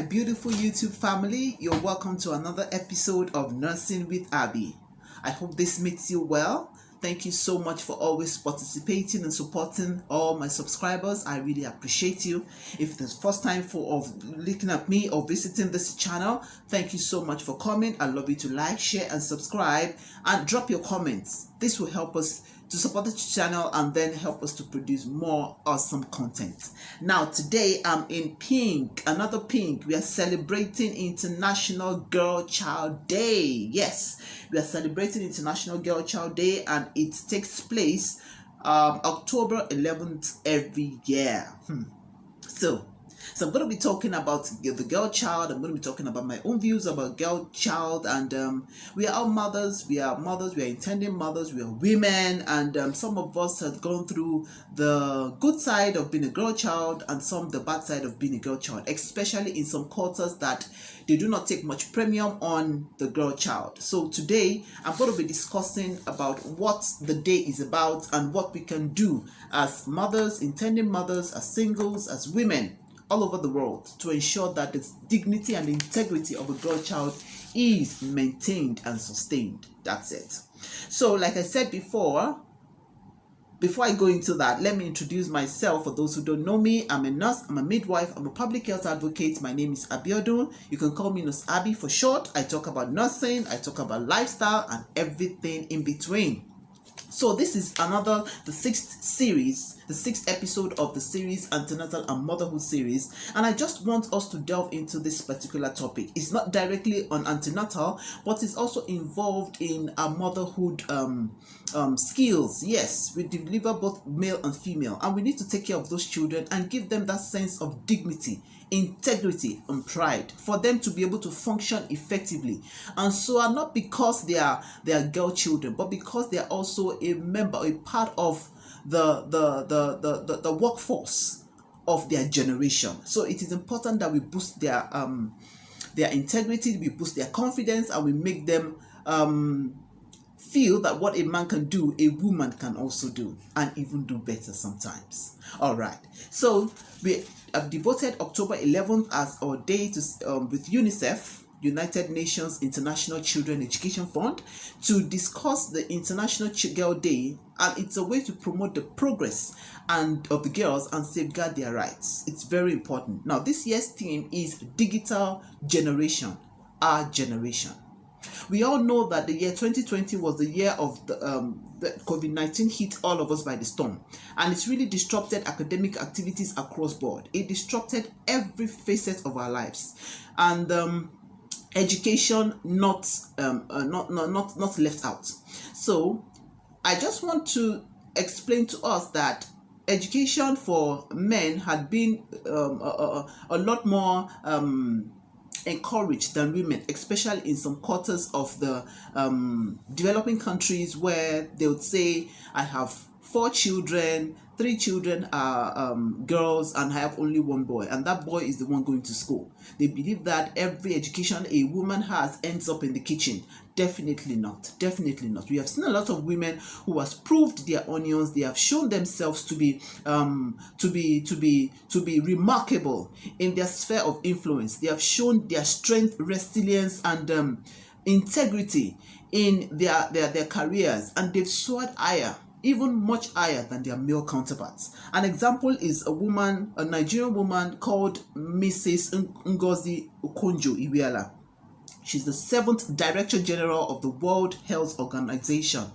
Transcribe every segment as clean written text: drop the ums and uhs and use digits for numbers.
beautiful YouTube family. You're welcome to another episode of Nursing with Abby. I hope this meets you well. Thank you so much for always participating and supporting all my subscribers. I really appreciate you. If it's the first time of looking at me or visiting this channel, thank you so much for coming. I'd love you to like, share, and subscribe, and drop your comments. This will help us to support the channel and then help us to produce more awesome content. Now today I'm in pink, another pink. We are celebrating International Girl Child Day. Yes, we are celebrating International Girl Child Day, and it takes place October 11th every year. So I'm going to be talking about the girl child. I'm going to be talking about my own views about girl child, and we are all mothers. We are intending mothers. We are women, and some of us have gone through the good side of being a girl child and some the bad side of being a girl child, especially in some quarters that they do not take much premium on the girl child. So today I'm going to be discussing about what the day is about and what we can do as mothers, intending mothers, as singles, as women all over the world to ensure that the dignity and integrity of a girl child is maintained and sustained. That's it. So like I said before I go into that, let me introduce myself. For those who don't know me, I'm a nurse, I'm a midwife, I'm a public health advocate. My name is Abiodun. You can call me Nurse Abby for short. I talk about nursing, I talk about lifestyle, and everything in between. So this is the sixth episode of the series Antenatal and Motherhood series, and I just want us to delve into this particular topic. It's not directly on antenatal, but it's also involved in our motherhood skills. Yes, we deliver both male and female, and we need to take care of those children and give them that sense of dignity, integrity, and pride for them to be able to function effectively. And so not because they are girl children, but because they are also a part of the workforce of their generation. So it is important that we boost their integrity, we boost their confidence, and we make them feel that what a man can do, a woman can also do, and even do better sometimes. All right, so we have devoted October 11th as our day to with UNICEF, United Nations International Children Education Fund, to discuss the International Girl Day, and it's a way to promote the progress of the girls and safeguard their rights. It's very important. Now this year's theme is digital generation, our generation. We all know that the year 2020 was the year of the COVID-19 hit all of us by the storm, and it's really disrupted academic activities across board. It disrupted every facet of our lives, and education not left out. So I just want to explain to us that education for men had been a lot more encouraged than women, especially in some quarters of the developing countries, where they would say, I have 4 children, 3 children are girls, and I have only 1 boy, and that boy is the one going to school. They believe that every education a woman has ends up in the kitchen. Definitely not. Definitely not. We have seen a lot of women who has proved their onions. They have shown themselves to be remarkable in their sphere of influence. They have shown their strength, resilience, and integrity in their careers, and they've soared higher, even much higher than their male counterparts. An example is a Nigerian woman called Mrs. Ngozi Okonjo-Iweala. She's the 7th Director General of the World Trade Organization,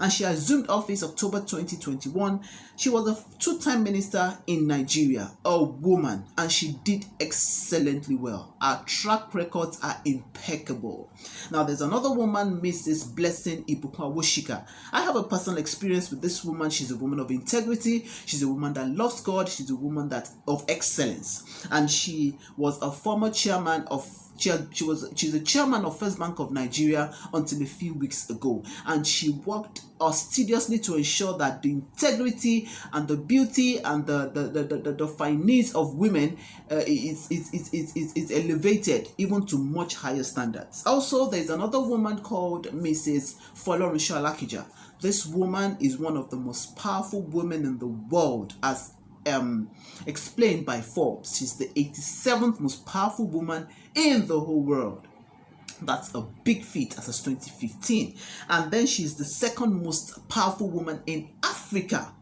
and she assumed office October 2021. She was a 2-time minister in Nigeria, a woman, and she did excellently well. Her track records are impeccable. Now there's another woman, Mrs. Blessing Ibukwa-Woshika. I have a personal experience with this woman. She's a woman of integrity. She's a woman that loves God. She's a woman of excellence, and she was a former chairman of she's the chairman of First Bank of Nigeria until a few weeks ago, and she worked assiduously to ensure that the integrity and the beauty and the fine needs of women is elevated even to much higher standards. Also, there's another woman called Mrs. Folorunsho Alakija. This woman is one of the most powerful women in the world as explained by Forbes. She's the 87th most powerful woman in the whole world. That's a big feat as of 2015. And then she's the second most powerful woman in Africa.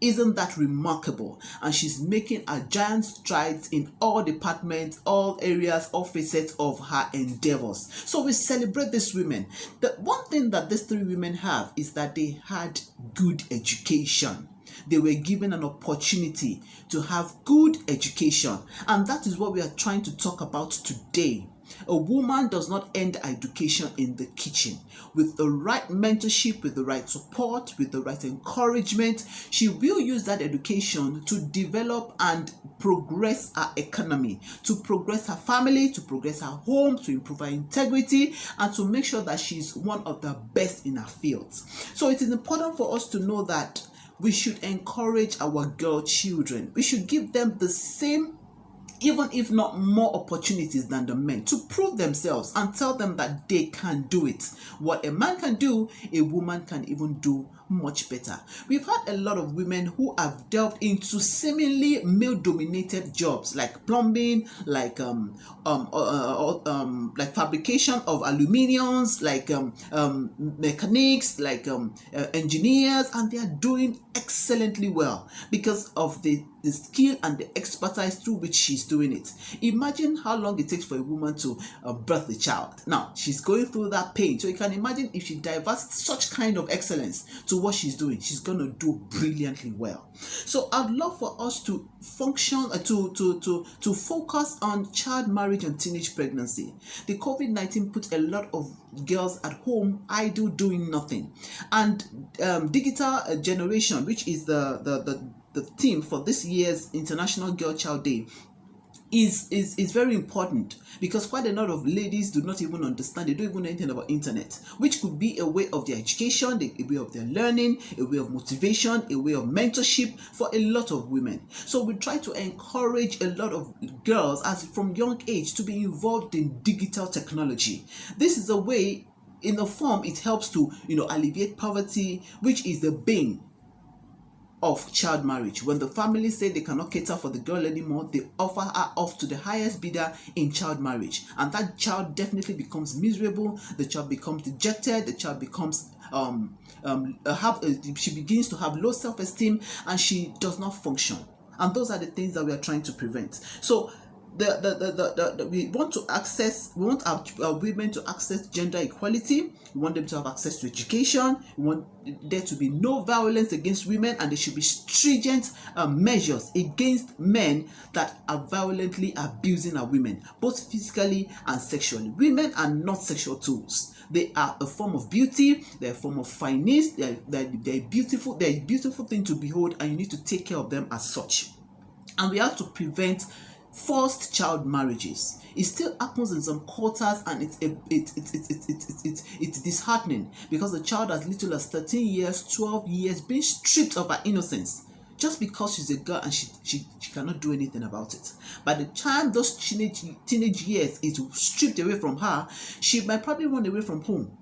Isn't that remarkable? And she's making a giant strides in all departments, all areas, all facets of her endeavors. So we celebrate these women. The one thing that these three women have is that they had good education. They were given an opportunity to have good education. And that is what we are trying to talk about today. A woman does not end education in the kitchen. With the right mentorship, with the right support, with the right encouragement, she will use that education to develop and progress her economy, to progress her family, to progress her home, to improve her integrity, and to make sure that she's one of the best in her fields. So it is important for us to know that we should encourage our girl children. We should give them the same, even if not more, opportunities than the men to prove themselves and tell them that they can do it. What a man can do, a woman can even do much better. We've had a lot of women who have delved into seemingly male-dominated jobs like plumbing, like fabrication of aluminiums, like mechanics, like engineers, and they are doing excellently well because of the skill and the expertise through which she's doing it. Imagine how long it takes for a woman to birth a child. Now, she's going through that pain. So you can imagine if she diverts such kind of excellence to what she's doing, she's going to do brilliantly well. So I'd love for us to function, to focus on child marriage and teenage pregnancy. The COVID-19 put a lot of girls at home idle doing nothing. And digital generation, which is the theme for this year's International Girl Child Day, is very important because quite a lot of ladies do not even understand, they don't even know anything about internet, which could be a way of their education, a way of their learning, a way of motivation, a way of mentorship for a lot of women. So we try to encourage a lot of girls as from young age to be involved in digital technology. This is a way, in a form, it helps to alleviate poverty, which is the bane of child marriage. When the family say they cannot cater for the girl anymore, they offer her off to the highest bidder in child marriage, and that child definitely becomes miserable. The child becomes dejected. The child becomes she begins to have low self-esteem, and she does not function. And those are the things that we are trying to prevent. So we want our women to access gender equality. We want them to have access to education. We want there to be no violence against women, and there should be stringent measures against men that are violently abusing our women, both physically and sexually. Women are not sexual tools. They are a form of beauty. They're a form of fineness. They're beautiful. They're a beautiful thing to behold, and you need to take care of them as such. And we have to prevent forced child marriages. It still happens in some quarters, and it's disheartening because the child as little as 13 years, 12 years being stripped of her innocence just because she's a girl and she cannot do anything about it. By the time those teenage years is stripped away from her, she might probably run away from home,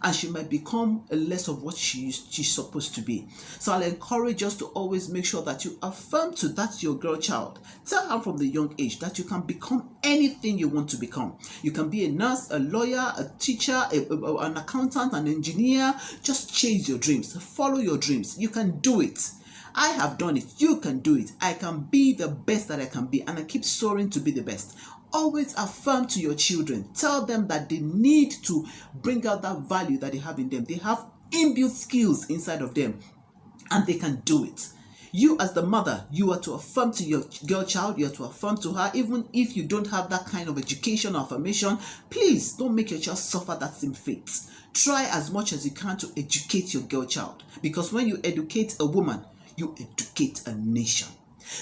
and she might become less of what she's supposed to be. So I'll encourage us to always make sure that you affirm to that your girl child. Tell her from the young age that you can become anything you want to become. You can be a nurse, a lawyer, a teacher, an accountant, an engineer. Just chase your dreams. Follow your dreams. You can do it. I have done it. You can do it. I can be the best that I can be, and I keep soaring to be the best. Always affirm to your children. Tell them that they need to bring out that value that they have in them. They have inbuilt skills inside of them, and they can do it. You as the mother, you are to affirm to your girl child. You are to affirm to her, even if you don't have that kind of education or affirmation. Please don't make your child suffer that same fate. Try as much as you can to educate your girl child, because when you educate a woman, you educate a nation.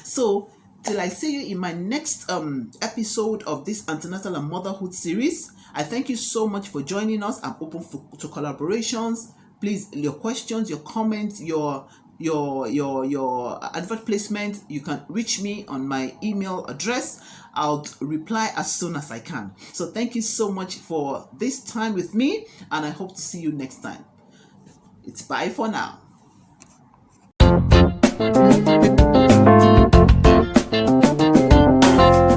So till I see you in my next episode of this Antenatal and Motherhood series, I thank you so much for joining us. I'm open to collaborations. Please, your questions, your comments, your advert placement, you can reach me on my email address. I'll reply as soon as I can. So thank you so much for this time with me, and I hope to see you next time. It's bye for now.